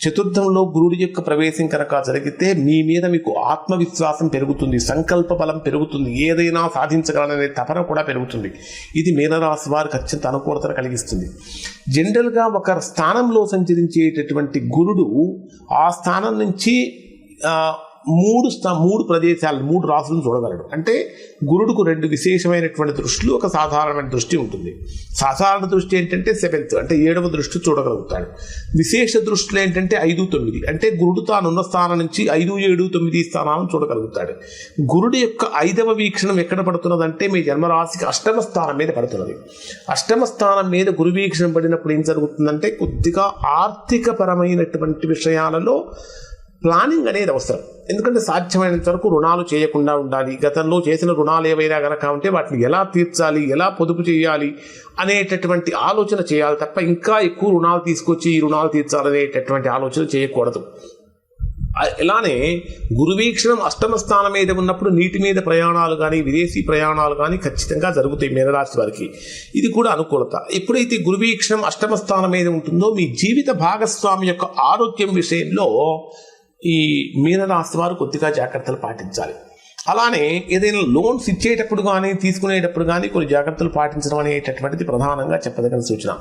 చతుర్థంలో గురుడి యొక్క ప్రవేశం కనుక జరిగితే మీ మీద మీకు ఆత్మవిశ్వాసం పెరుగుతుంది, సంకల్ప బలం పెరుగుతుంది, ఏదైనా సాధించగలననే తపన కూడా పెరుగుతుంది. ఇది మీనరాశి వారికి అత్యంత అనుకూలతను కలిగిస్తుంది. జనరల్గా ఒక స్థానంలో సంచరించేటటువంటి గురుడు ఆ స్థానం నుంచి మూడు ప్రదేశాలు, 3 రాశులను చూడగలడు. అంటే గురుడుకు 2 విశేషమైనటువంటి దృష్టిలు, ఒక సాధారణమైన దృష్టి ఉంటుంది. సాధారణ దృష్టి ఏంటంటే 7th అంటే 7వ దృష్టి చూడగలుగుతాడు. విశేష దృష్టిలు ఏంటంటే 5, 9 అంటే గురుడు తానున్న స్థానం నుంచి 5, 7, 9 స్థానాలను చూడగలుగుతాడు. గురుడు యొక్క 5వ వీక్షణం ఎక్కడ పడుతున్నదంటే మీ జన్మరాశికి 8వ స్థానం మీద పడుతున్నది. 8వ స్థానం మీద గురు వీక్షణం పడినప్పుడు ఏం జరుగుతుందంటే కొద్దిగా ఆర్థిక పరమైనటువంటి విషయాలలో ప్లానింగ్ అనేది అవసరం. ఎందుకంటే సాధ్యమైనంత వరకు రుణాలు చేయకుండా ఉండాలి. గతంలో చేసిన రుణాలు ఏవైనా కనుక ఉంటే వాటిని ఎలా తీర్చాలి, ఎలా పొదుపు చేయాలి అనేటటువంటి ఆలోచన చేయాలి తప్ప ఇంకా ఎక్కువ రుణాలు తీసుకొచ్చి ఈ రుణాలు తీర్చాలనేటటువంటి ఆలోచన చేయకూడదు. ఇలానే గురువీక్షణం 8వ స్థానం మీద ఉన్నప్పుడు నీటి మీద ప్రయాణాలు కానీ విదేశీ ప్రయాణాలు కానీ ఖచ్చితంగా జరుగుతాయి మీనరాశి వారికి. ఇది కూడా అనుకూలత. ఎప్పుడైతే గురువీక్షణం 8వ స్థానం మీద ఉంటుందో మీ జీవిత భాగస్వామి యొక్క ఆరోగ్యం విషయంలో ఈ మీనరాశి వారు కొద్దిగా జాగ్రత్తలు పాటించాలి. అలానే ఏదైనా లోన్స్ ఇచ్చేటప్పుడు కానీ తీసుకునేటప్పుడు కానీ కొన్ని జాగ్రత్తలు పాటించడం అనేటటువంటిది ప్రధానంగా చెప్పదగిన సూచన.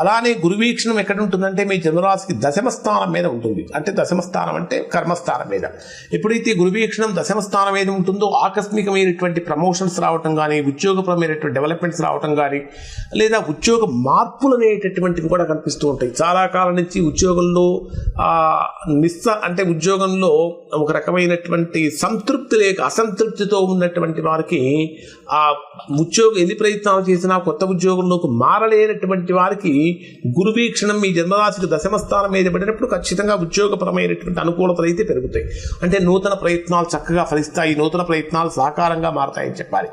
అలానే గురువీక్షణం ఎక్కడ ఉంటుందంటే మీ జన్మరాశికి 10వ స్థానం మీద ఉంటుంది. అంటే 10వ స్థానం అంటే కర్మస్థానం మీద. ఎప్పుడైతే గురువీక్షణం 10వ స్థానం మీద ఉంటుందో ఆకస్మికమైనటువంటి ప్రమోషన్స్ రావటం కానీ, ఉద్యోగపరమైనటువంటి డెవలప్మెంట్స్ రావటం కానీ, లేదా ఉద్యోగ మార్పులు అనేటటువంటివి కూడా కనిపిస్తూ ఉంటాయి. చాలా కాలం నుంచి ఉద్యోగంలో అంటే ఉద్యోగంలో ఒక రకమైనటువంటి సంతృప్తి లేక అసంతృప్తితో ఉన్నటువంటి వారికి ఆ ఉద్యోగం ఎన్ని ప్రయత్నాలు చేసినా కొత్త ఉద్యోగంలోకి మారలేనటువంటి వారికి గురువీక్షణం మీ జన్మరాశికి 10వ స్థానం మీద పడినప్పుడు ఖచ్చితంగా ఉద్యోగపరమైనటువంటి అనుకూలతలు అయితే పెరుగుతాయి. అంటే నూతన ప్రయత్నాలు చక్కగా ఫలిస్తాయి, నూతన ప్రయత్నాలు సాకారంగా మారతాయని చెప్పాలి.